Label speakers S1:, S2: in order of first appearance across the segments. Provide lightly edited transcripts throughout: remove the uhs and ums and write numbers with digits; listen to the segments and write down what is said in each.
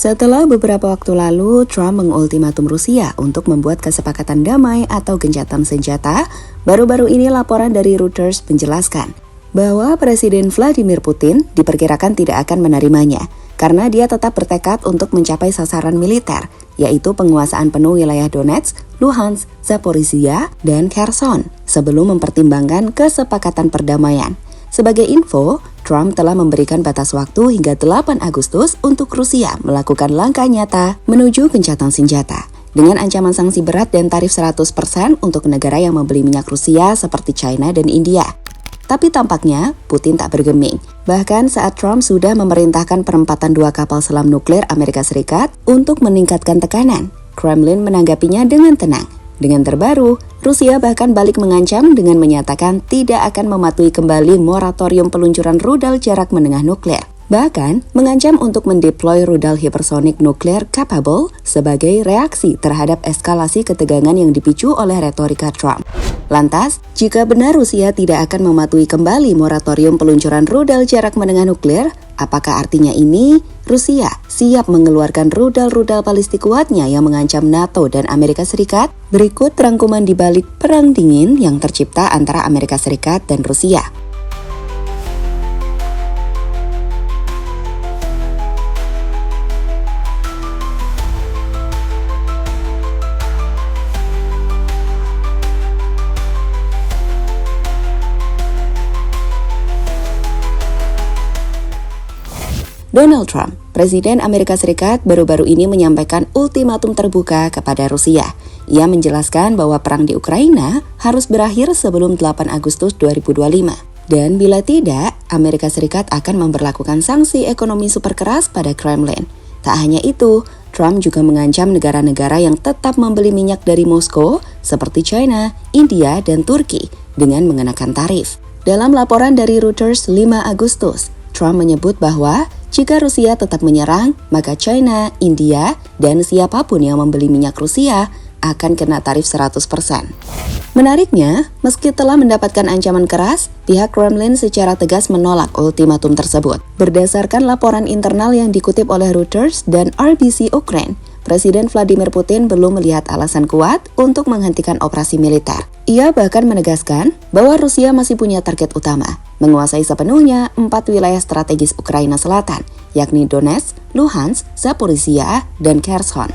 S1: Setelah beberapa waktu lalu, Trump mengultimatum Rusia untuk membuat kesepakatan damai atau gencatan senjata, baru-baru ini laporan dari Reuters menjelaskan bahwa Presiden Vladimir Putin diperkirakan tidak akan menerimanya karena dia tetap bertekad untuk mencapai sasaran militer, yaitu penguasaan penuh wilayah Donetsk, Luhansk, Zaporizhia, dan Kherson, sebelum mempertimbangkan kesepakatan perdamaian. Sebagai info, Trump telah memberikan batas waktu hingga 8 Agustus untuk Rusia melakukan langkah nyata menuju gencatan senjata. Dengan ancaman sanksi berat dan tarif 100% untuk negara yang membeli minyak Rusia seperti China dan India. Tapi tampaknya Putin tak bergeming. Bahkan saat Trump sudah memerintahkan penempatan 2 kapal selam nuklir Amerika Serikat untuk meningkatkan tekanan, Kremlin menanggapinya dengan tenang. Dengan terbaru, Rusia bahkan balik mengancam dengan menyatakan tidak akan mematuhi kembali moratorium peluncuran rudal jarak menengah nuklir. Bahkan, mengancam untuk mendeploy rudal hipersonik nuklir capable sebagai reaksi terhadap eskalasi ketegangan yang dipicu oleh retorika Trump. Lantas, jika benar Rusia tidak akan mematuhi kembali moratorium peluncuran rudal jarak menengah nuklir, apakah artinya ini Rusia siap mengeluarkan rudal-rudal balistik kuatnya yang mengancam NATO dan Amerika Serikat? Berikut rangkuman di balik perang dingin yang tercipta antara Amerika Serikat dan Rusia. Donald Trump, Presiden Amerika Serikat, baru-baru ini menyampaikan ultimatum terbuka kepada Rusia. Ia menjelaskan bahwa perang di Ukraina harus berakhir sebelum 8 Agustus 2025. Dan bila tidak, Amerika Serikat akan memberlakukan sanksi ekonomi super keras pada Kremlin. Tak hanya itu, Trump juga mengancam negara-negara yang tetap membeli minyak dari Moskow seperti China, India, dan Turki dengan mengenakan tarif. Dalam laporan dari Reuters 5 Agustus, Trump menyebut bahwa jika Rusia tetap menyerang, maka China, India, dan siapapun yang membeli minyak Rusia akan kena tarif 100%. Menariknya, meski telah mendapatkan ancaman keras, pihak Kremlin secara tegas menolak ultimatum tersebut. Berdasarkan laporan internal yang dikutip oleh Reuters dan RBC Ukraine, Presiden Vladimir Putin belum melihat alasan kuat untuk menghentikan operasi militer. Ia bahkan menegaskan bahwa Rusia masih punya target utama, menguasai sepenuhnya 4 wilayah strategis Ukraina Selatan, yakni Donetsk, Luhansk, Zaporizhia, dan Kherson.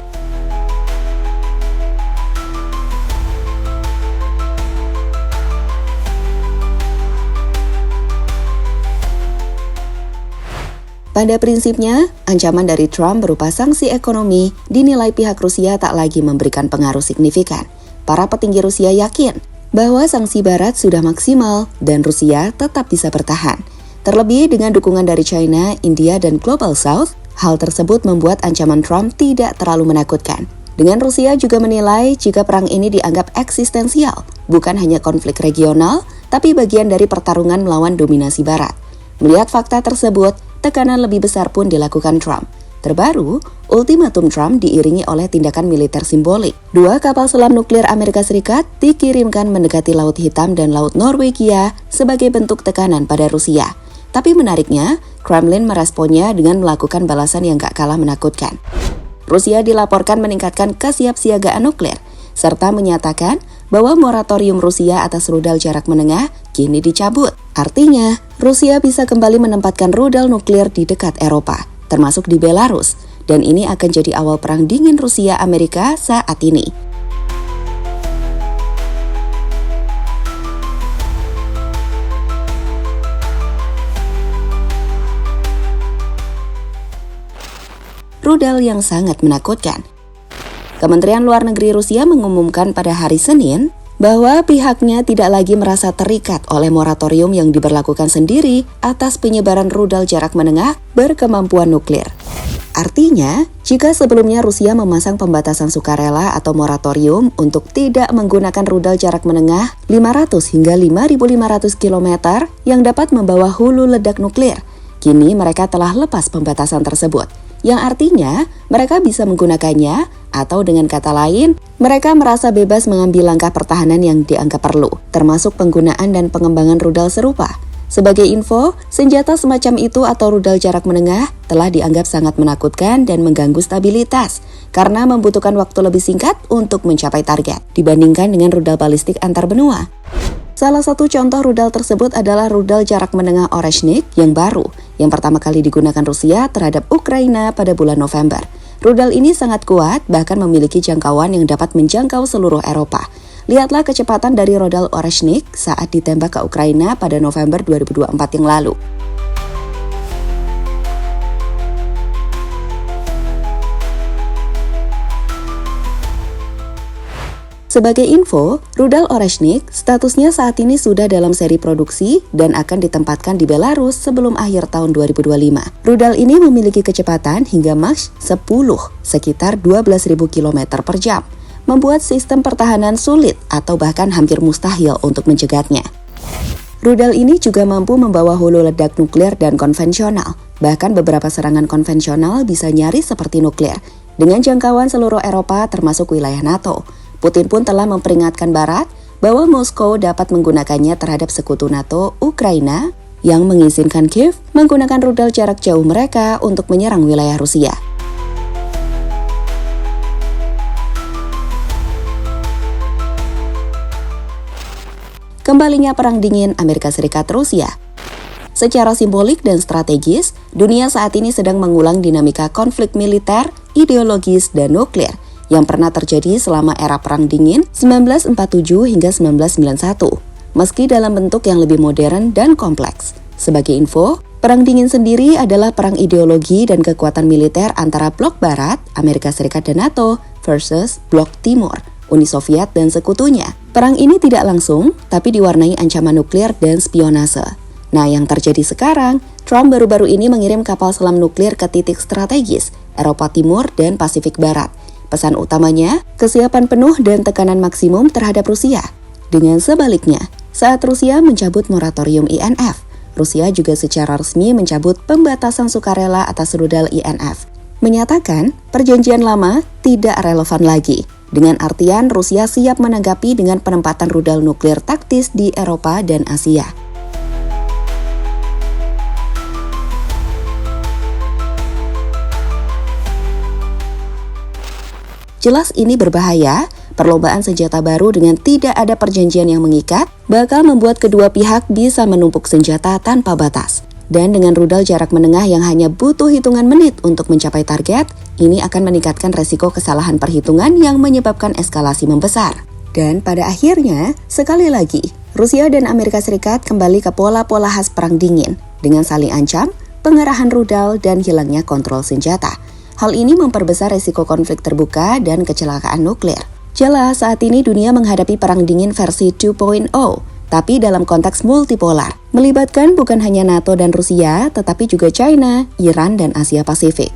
S1: Pada prinsipnya, ancaman dari Trump berupa sanksi ekonomi dinilai pihak Rusia tak lagi memberikan pengaruh signifikan. Para petinggi Rusia yakin bahwa sanksi Barat sudah maksimal dan Rusia tetap bisa bertahan. Terlebih dengan dukungan dari China, India, dan Global South, hal tersebut membuat ancaman Trump tidak terlalu menakutkan. Dengan Rusia juga menilai jika perang ini dianggap eksistensial, bukan hanya konflik regional, tapi bagian dari pertarungan melawan dominasi Barat. Melihat fakta tersebut, tekanan lebih besar pun dilakukan Trump. Terbaru, ultimatum Trump diiringi oleh tindakan militer simbolik. 2 kapal selam nuklir Amerika Serikat dikirimkan mendekati Laut Hitam dan Laut Norwegia sebagai bentuk tekanan pada Rusia. Tapi menariknya, Kremlin meresponnya dengan melakukan balasan yang gak kalah menakutkan. Rusia dilaporkan meningkatkan kesiapsiagaan nuklir, serta menyatakan bahwa moratorium Rusia atas rudal jarak menengah kini dicabut. Artinya, Rusia bisa kembali menempatkan rudal nuklir di dekat Eropa, termasuk di Belarus, dan ini akan jadi awal perang dingin Rusia-Amerika saat ini. Rudal yang sangat menakutkan. Kementerian Luar Negeri Rusia mengumumkan pada hari Senin bahwa pihaknya tidak lagi merasa terikat oleh moratorium yang diberlakukan sendiri atas penyebaran rudal jarak menengah berkemampuan nuklir. Artinya, jika sebelumnya Rusia memasang pembatasan sukarela atau moratorium untuk tidak menggunakan rudal jarak menengah 500 hingga 5.500 km yang dapat membawa hulu ledak nuklir, kini mereka telah lepas pembatasan tersebut, yang artinya mereka bisa menggunakannya, atau dengan kata lain, mereka merasa bebas mengambil langkah pertahanan yang dianggap perlu, termasuk penggunaan dan pengembangan rudal serupa. Sebagai info, senjata semacam itu atau rudal jarak menengah telah dianggap sangat menakutkan dan mengganggu stabilitas karena membutuhkan waktu lebih singkat untuk mencapai target dibandingkan dengan rudal balistik antar benua. Salah satu contoh rudal tersebut adalah rudal jarak menengah Oreshnik yang baru, yang pertama kali digunakan Rusia terhadap Ukraina pada bulan November. Rudal ini sangat kuat, bahkan memiliki jangkauan yang dapat menjangkau seluruh Eropa. Lihatlah kecepatan dari rudal Oreshnik saat ditembak ke Ukraina pada November 2024 yang lalu. Sebagai info, rudal Oreshnik statusnya saat ini sudah dalam seri produksi dan akan ditempatkan di Belarus sebelum akhir tahun 2025. Rudal ini memiliki kecepatan hingga Mach 10, sekitar 12.000 km per jam. Membuat sistem pertahanan sulit atau bahkan hampir mustahil untuk mencegatnya. Rudal ini juga mampu membawa hulu ledak nuklir dan konvensional. Bahkan beberapa serangan konvensional bisa nyaris seperti nuklir, dengan jangkauan seluruh Eropa termasuk wilayah NATO. Putin pun telah memperingatkan Barat bahwa Moskow dapat menggunakannya terhadap sekutu NATO Ukraina yang mengizinkan Kiev menggunakan rudal jarak jauh mereka untuk menyerang wilayah Rusia. Kembalinya Perang Dingin Amerika Serikat-Rusia. Secara simbolik dan strategis, dunia saat ini sedang mengulang dinamika konflik militer, ideologis, dan nuklir yang pernah terjadi selama era Perang Dingin 1947 hingga 1991, meski dalam bentuk yang lebih modern dan kompleks. Sebagai info, Perang Dingin sendiri adalah perang ideologi dan kekuatan militer antara Blok Barat, Amerika Serikat dan NATO, versus Blok Timur, Uni Soviet dan sekutunya. Perang ini tidak langsung, tapi diwarnai ancaman nuklir dan spionase. Nah, yang terjadi sekarang, Trump baru-baru ini mengirim kapal selam nuklir ke titik strategis, Eropa Timur dan Pasifik Barat. Pesan utamanya, kesiapan penuh dan tekanan maksimum terhadap Rusia. Dengan sebaliknya, saat Rusia mencabut moratorium INF, Rusia juga secara resmi mencabut pembatasan sukarela atas rudal INF. Menyatakan, perjanjian lama tidak relevan lagi. Dengan artian Rusia siap menanggapi dengan penempatan rudal nuklir taktis di Eropa dan Asia. Jelas ini berbahaya, perlombaan senjata baru dengan tidak ada perjanjian yang mengikat bakal membuat kedua pihak bisa menumpuk senjata tanpa batas. Dan dengan rudal jarak menengah yang hanya butuh hitungan menit untuk mencapai target, ini akan meningkatkan resiko kesalahan perhitungan yang menyebabkan eskalasi membesar. Dan pada akhirnya, sekali lagi, Rusia dan Amerika Serikat kembali ke pola-pola khas Perang Dingin, dengan saling ancam, pengerahan rudal, dan hilangnya kontrol senjata. Hal ini memperbesar resiko konflik terbuka dan kecelakaan nuklir. Jelas saat ini dunia menghadapi Perang Dingin versi 2.0, tapi dalam konteks multipolar, melibatkan bukan hanya NATO dan Rusia, tetapi juga China, Iran, dan Asia Pasifik.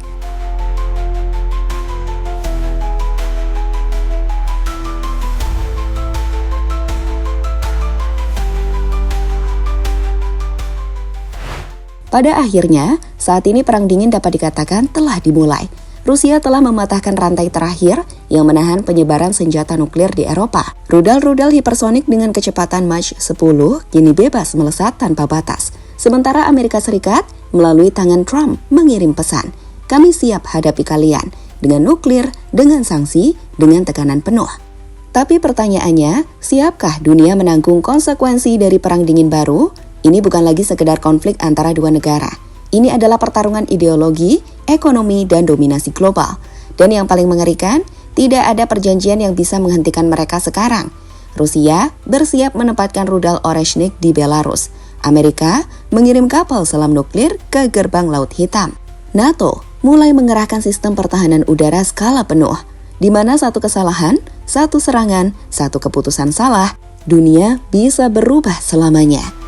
S1: Pada akhirnya, saat ini Perang Dingin dapat dikatakan telah dimulai. Rusia telah mematahkan rantai terakhir yang menahan penyebaran senjata nuklir di Eropa. Rudal-rudal hipersonik dengan kecepatan Mach 10 kini bebas melesat tanpa batas. Sementara Amerika Serikat melalui tangan Trump mengirim pesan, "Kami siap hadapi kalian dengan nuklir, dengan sanksi, dengan tekanan penuh." Tapi pertanyaannya, siapkah dunia menanggung konsekuensi dari Perang Dingin baru? Ini bukan lagi sekedar konflik antara dua negara. Ini adalah pertarungan ideologi, ekonomi, dan dominasi global. Dan yang paling mengerikan, tidak ada perjanjian yang bisa menghentikan mereka sekarang. Rusia bersiap menempatkan rudal Oreshnik di Belarus. Amerika mengirim kapal selam nuklir ke gerbang Laut Hitam. NATO mulai mengerahkan sistem pertahanan udara skala penuh, di mana satu kesalahan, satu serangan, satu keputusan salah, dunia bisa berubah selamanya.